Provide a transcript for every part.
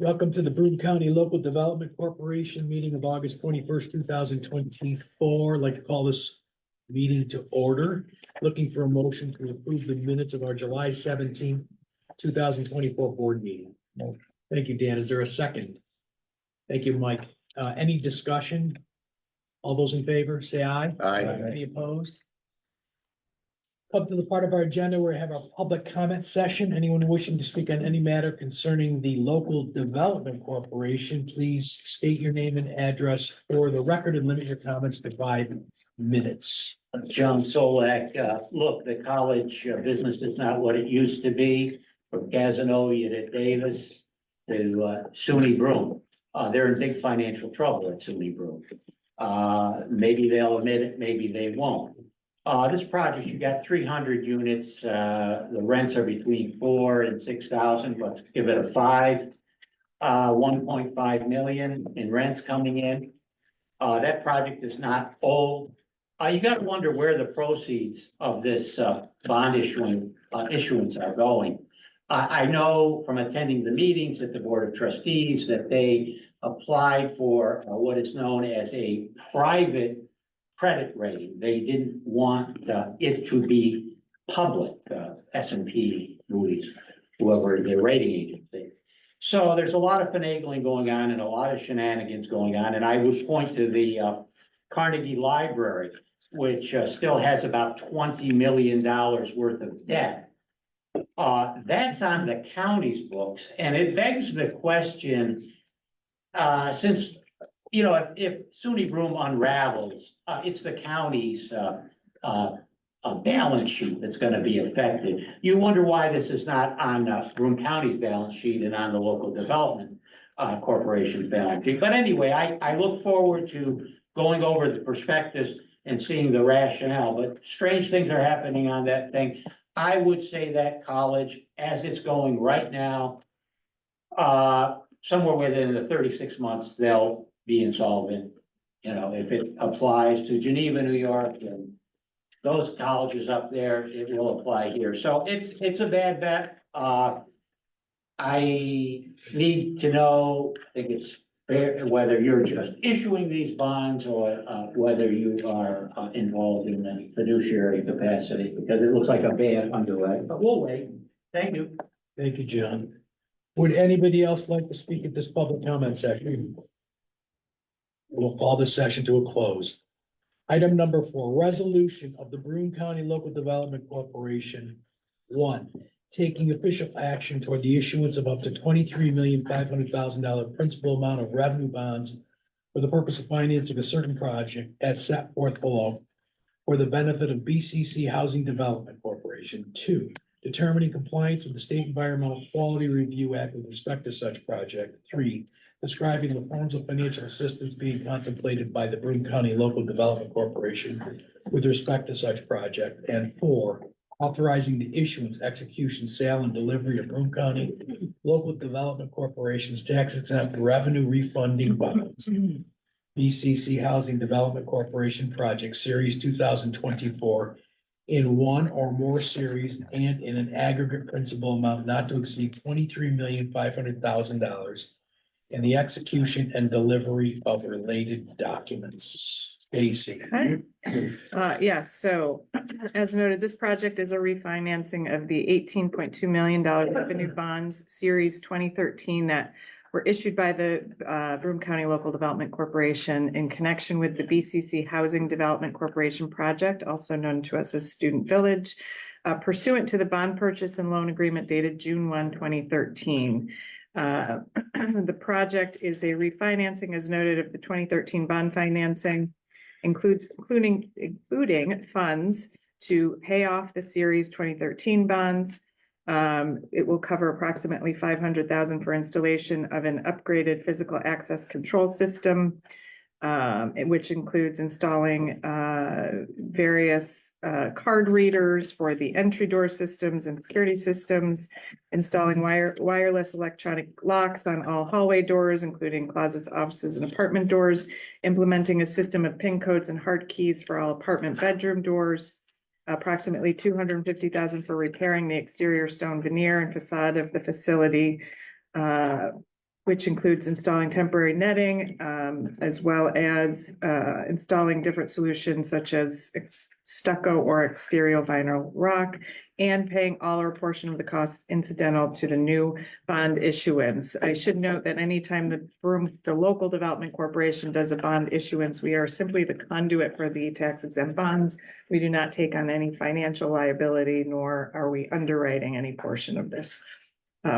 Welcome to the Broome County Local Development Corporation meeting of August 21st, 2024. I'd like to call this meeting to order. Looking for a motion to approve the minutes of our July 17th, 2024 board meeting. Thank you, Dan. Is there a second? Thank you, Mike. Any discussion? All those in favor, say aye. Aye. Any opposed? Come to the part of our agenda where we have our public comment session. Anyone wishing to speak on any matter concerning the Local Development Corporation, please state your name and address for the record and limit your comments to 5 minutes. John Solak, look, the college business is not what it used to be. From Casanova to Davis to SUNY Broome. They're in big financial trouble at SUNY Broome. Maybe they'll admit it, maybe they won't. This project, you got 300 units. The rents are between 4,000 and 6,000. Let's give it a 5. 1.5 million in rents coming in. That project is not old. You got to wonder where the proceeds of this bond issuance are going. I know from attending the meetings at the Board of Trustees that they applied for what is known as a private credit rating. They didn't want it to be public, S&P, Moody's, whoever their rating agency. So there's a lot of finagling going on and a lot of shenanigans going on. And I would point to the Carnegie Library, which still has about $20 million worth of debt. That's on the county's books, and it begs the question, since, you know, if SUNY Broome unravels, it's the county's balance sheet that's going to be affected. You wonder why this is not on Broome County's balance sheet and on the Local Development Corporation's balance sheet. But anyway, I look forward to going over the prospectus and seeing the rationale, but strange things are happening on that thing. I would say that college, as it's going right now, somewhere within the 36 months, they'll be insolvent. You know, if it applies to Geneva, New York, and those colleges up there, it will apply here. So it's a bad bet. I need to know, I think it's fair, whether you're just issuing these bonds or whether you are involved in the fiduciary capacity, because it looks like a bad underway, but we'll wait. Thank you. Thank you, John. Would anybody else like to speak at this public comment session? We'll call this session to a close. Item number 4, resolution of the Broome County Local Development Corporation. 1, taking official action toward the issuance of up to $23,500,000 principal amount of revenue bonds for the purpose of financing a certain project as set forth below for the benefit of BCC Housing Development Corporation. 2, determining compliance with the State Environmental Quality Review Act with respect to such project. 3, describing the forms of financial assistance being contemplated by the Broome County Local Development Corporation with respect to such project. And 4, authorizing the issuance, execution, sale, and delivery of Broome County Local Development Corporation's tax-exempt revenue refunding bonds. BCC Housing Development Corporation Project Series 2024 in one or more series and in an aggregate principal amount not to exceed $23,500,000 and the execution and delivery of related documents. Stacy. Yes, so as noted, this project is a refinancing of the $18.2 million revenue bonds series 2013 that were issued by the Broome County Local Development Corporation in connection with the BCC Housing Development Corporation project, also known to us as Student Village, pursuant to the bond purchase and loan agreement dated June 1, 2013. The project is a refinancing, as noted, of the 2013 bond financing, including funds to pay off the series 2013 bonds. It will cover approximately $500,000 for installation of an upgraded physical access control system, which includes installing various card readers for the entry door systems and security systems, installing wireless electronic locks on all hallway doors, including closets, offices, and apartment doors, implementing a system of PIN codes and hard keys for all apartment bedroom doors, approximately $250,000 for repairing the exterior stone veneer and facade of the facility, which includes installing temporary netting, as well as installing different solutions such as stucco or exterior vinyl rock, and paying all or portion of the cost incidental to the new bond issuance. I should note that anytime the local development corporation does a bond issuance, we are simply the conduit for the tax exempt bonds. We do not take on any financial liability, nor are we underwriting any portion of this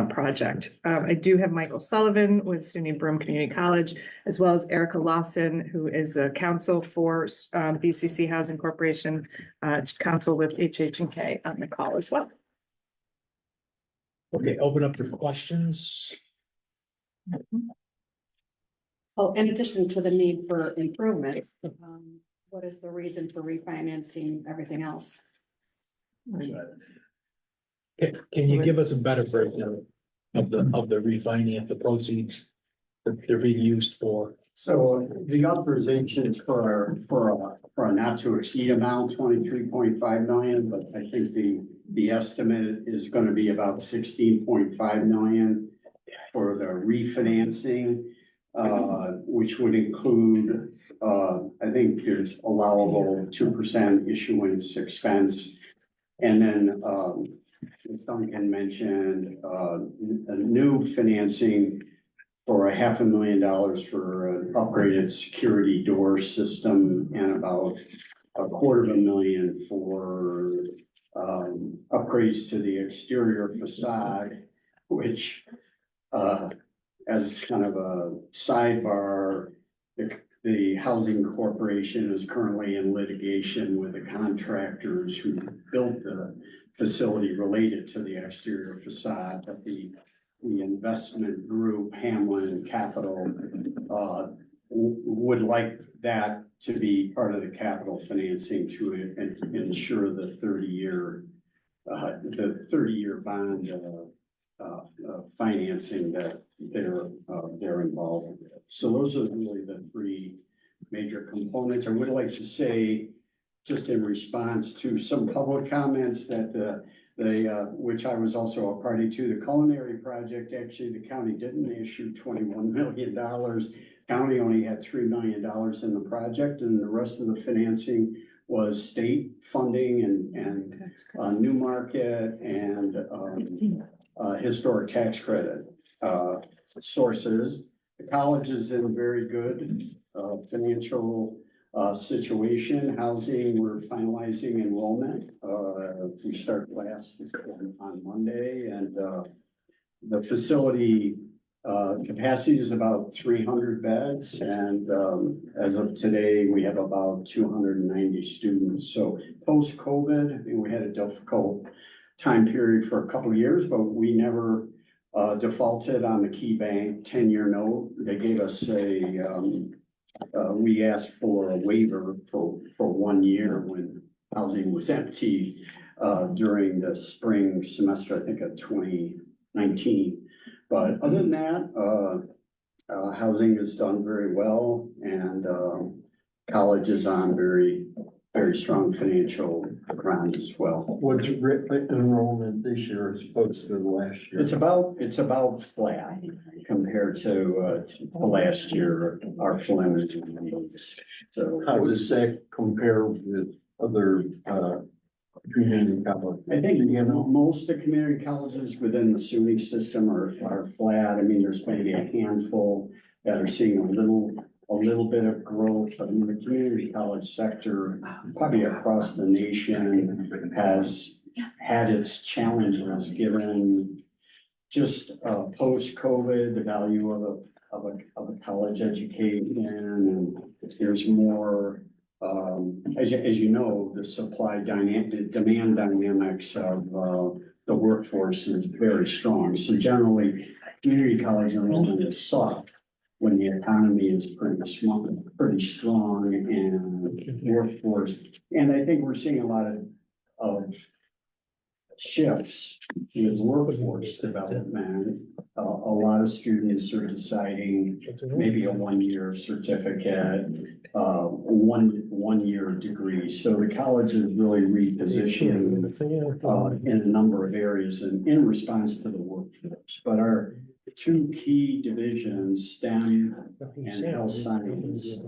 project. I do have Michael Sullivan with SUNY Broome Community College, as well as Erica Lawson, who is a counsel for BCC Housing Corporation, counsel with HH&K on the call as well. Okay, open up to questions. Well, in addition to the need for improvement, what is the reason for refinancing everything else? Can you give us a better breakdown of the refinance, the proceeds that they're being used for? So the authorization is for a not to exceed amount, 23.5 million, but I think the estimate is going to be about 16.5 million for the refinancing, which would include, I think there's allowable 2% issuance expense. And then, as Duncan mentioned, a new financing for $500,000 for an upgraded security door system and about $250,000 for upgrades to the exterior facade, which, as kind of a sidebar, the housing corporation is currently in litigation with the contractors who built the facility related to the exterior facade, but the investment group, Hamlin Capital, would like that to be part of the capital financing to ensure the 30-year bond financing that they're involved with. So those are really the three major components. I would like to say, just in response to some public comments that which I was also a party to, the culinary project, actually, the county didn't issue $21 million. County only had $3 million in the project, and the rest of the financing was state funding and new market and historic tax credit sources. The college is in a very good financial situation. Housing, we're finalizing enrollment. We start class on Monday, and the facility capacity is about 300 beds, and as of today, we have about 290 students. So post-COVID, I mean, we had a difficult time period for a couple of years, but we never defaulted on the Key Bank 10-year note. They gave us we asked for a waiver for 1 year when housing was empty during the spring semester, I think of 2019. But other than that, housing has done very well, and college is on very strong financial ground as well. What's enrollment this year as opposed to last year? It's about flat compared to last year, our preliminary meetings. So How does that compare with other community colleges? I think, you know, most of the community colleges within the SUNY system are flat. I mean, there's maybe a handful that are seeing a little bit of growth, but in the community college sector, probably across the nation, has had its challenges given just post-COVID, the value of a college education, and there's more, as you know, the the demand dynamics of the workforce is very strong. So generally, community college enrollment is soft when the economy is pretty strong and workforce. And I think we're seeing a lot of shifts with workforce development. A lot of students are deciding maybe a 1-year certificate, one-year degree. So the college is really repositioning in a number of areas and in response to the workforce. But our two key divisions, STEM and health sciences,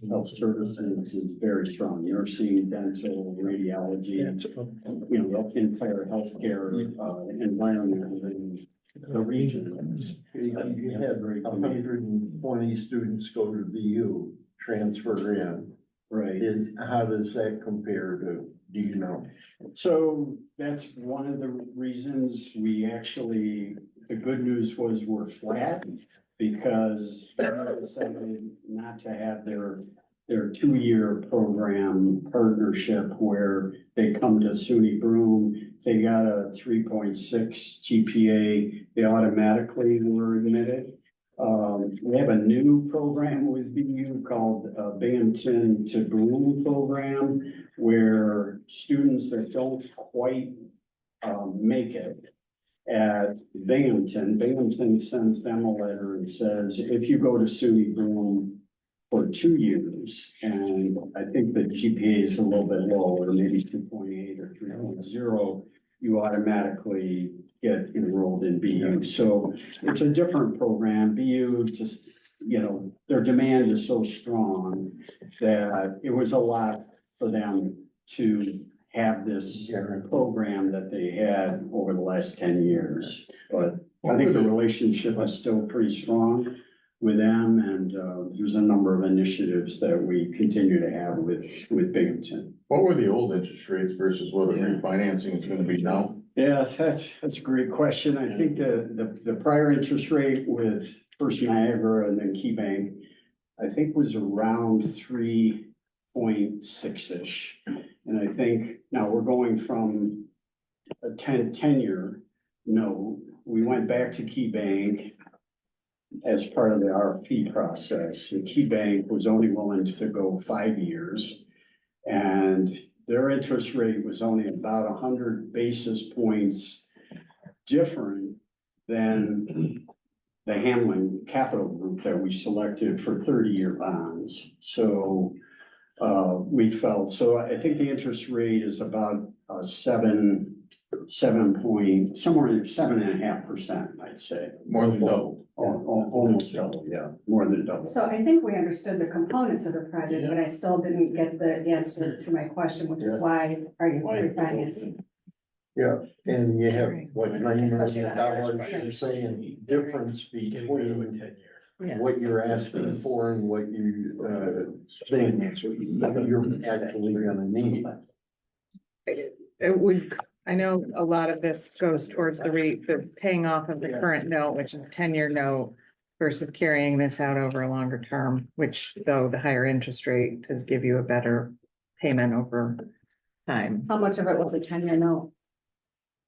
health services is very strong. Nursing, dental, radiology, the entire healthcare environment within the region. You had 120 students go to VU, transfer in. Right. How does that compare to, do you know? So that's one of the reasons we actually, the good news was we're flat because they decided not to have their 2-year program partnership where they come to SUNY Broome. They got a 3.6 GPA, they automatically were admitted. We have a new program with BU called Binghamton to Broome program, where students that don't quite make it at Binghamton sends them a letter and says, if you go to SUNY Broome for 2 years, and I think the GPA is a little bit lower, maybe 2.8 or 3.0, you automatically get enrolled in BU. So it's a different program. BU just, their demand is so strong that it was a lot for them to have this program that they had over the last 10 years. But I think the relationship is still pretty strong with them, and there's a number of initiatives that we continue to have with Binghamton. What were the old interest rates versus what the refinancing is gonna be now? Yeah, that's a great question. I think the prior interest rate with First Niagara and then KeyBank, I think was around 3.6-ish. And I think now we're going from a 10-year note. We went back to KeyBank as part of the RFP process. And KeyBank was only willing to go 5 years. And their interest rate was only about 100 basis points different than the Hamlin Capital Group that we selected for 30-year bonds. So we felt, so I think the interest rate is about 7 point, somewhere in 7.5%, I'd say. More than double. Almost double, yeah, more than double. So I think we understood the components of the project, but I still didn't get the answer to my question, which is why are you refinancing? Yeah, and you have what, $9 Especially million, the you're saying difference between what you're asking for and what you, think you're actually gonna need. It would, I know a lot of this goes towards the paying off of the current note, which is a 10-year note versus carrying this out over a longer term, which though the higher interest rate does give you a better payment over time. How much of it was a 10-year note?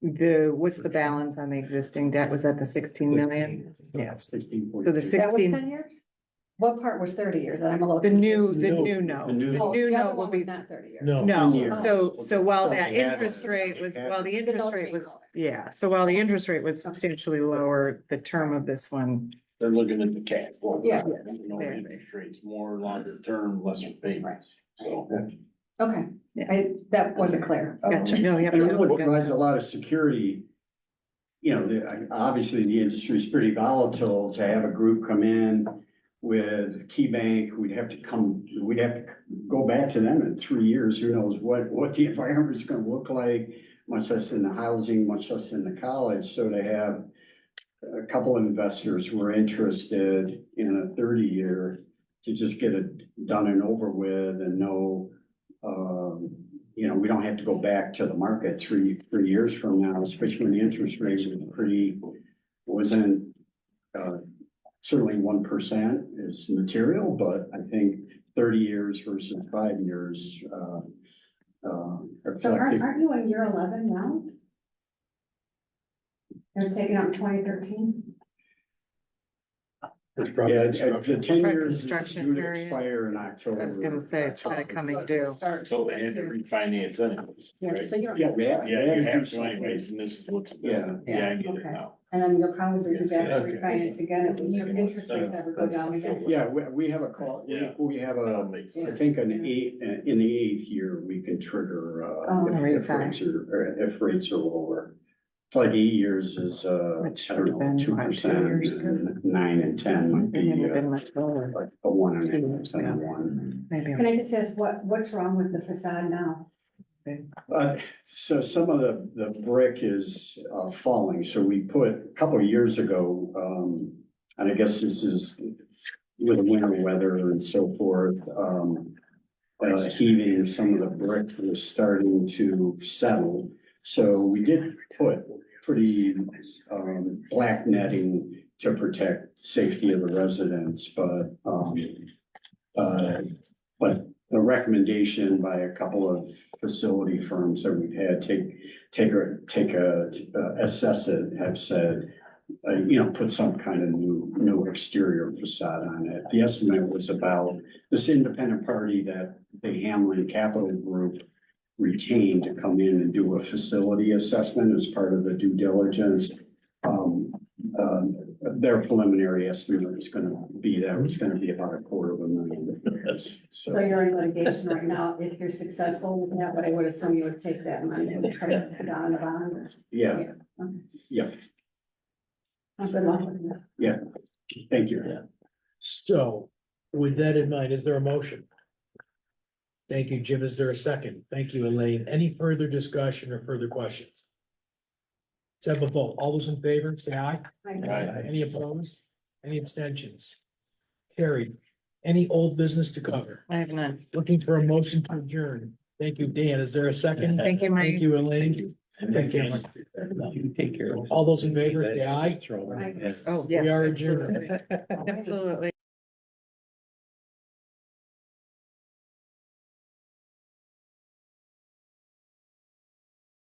What's the balance on the existing debt? Was that the 16 million? Yeah. 16. So the That was 16, 10 years? What part was 30 years? That I'm a little. the new confused. note, The new- Oh, the new the other note will one was be. not 30 years. No. No, 10 years. so while So that they had- interest rate was, while the The interest note rate rate was, lower. yeah, so while the interest rate was substantially lower, the term of this one. They're looking at the cash flow. Yeah. Interest rates, more longer term, lesser payments. So. Okay, Yeah. that wasn't clear. Gotcha, no, yeah. And it really provides a lot of security. Obviously the industry is pretty volatile. To have a group come in with KeyBank, we'd have to go back to them in 3 years. Who knows what the environment is gonna look like, much less in the housing, much less in the college. So to have a couple of investors who are interested in a 30-year to just get it done and over with and know, we don't have to go back to the market three years from now, especially when the interest rate wasn't certainly 1% is material, but I think 30 years versus 5 years. So aren't you in year 11 now? It was taken out in 2013? There's probably Yeah, the construction. 10 years is Construction due to period. expire in October. I was gonna say, it's kinda coming due. Start. So they had to refinance anyways, Yeah, right? so you don't. Yeah, we have- Yeah, you have to something. anyways, and this is what's. Yeah. Yeah, I get it Okay. now. And then you'll probably do that Okay. refinance again if your interest rates ever go down again. Yeah, we have a call, Yeah. we have That a, makes I sense. think in the eighth year, we can trigger, Oh, if rates are, or if rates are lower. It's like 8 years is, Which I don't would've know, been, 2%, what, 2 years ago? and 9 and 10 might It be, would have been much lower. like a 1 and 2 years a ago. 1. Maybe. Can I just ask, what's wrong with the facade now? So some of the brick is falling, so we put, a couple of years ago, and I guess this is with winter weather and so forth, heaving, some of the brick was starting to settle. So we did put pretty, black netting to protect safety of the residents, but the recommendation by a couple of facility firms that we've had assess it, have said, put some kind of new exterior facade on it. The estimate was about this independent party that the Hamlin Capital Group retained to come in and do a facility assessment as part of the due diligence. Their preliminary estimate was gonna be that it was gonna be about $250,000. So you're in litigation right now. If you're successful with that, but I would assume you would take that money and try to put on the bond. Yeah, Okay. yeah, Well, good luck with that. thank you. So with that in mind, is there a motion? Thank you, Jim. Is there a second? Thank you, Elaine. Any further discussion or further questions? Let's have a vote. All those in favor, say aye. Any opposed? Any abstentions? Carried. Any old business to cover? I have none. Looking for a motion to adjourn. Thank you, Dan. Is there a second? Thank you, Thank Mike. you, Elaine. Thank you. You take care of. All those in favor, say aye. Right. Oh, We yes. are adjourned. Absolutely.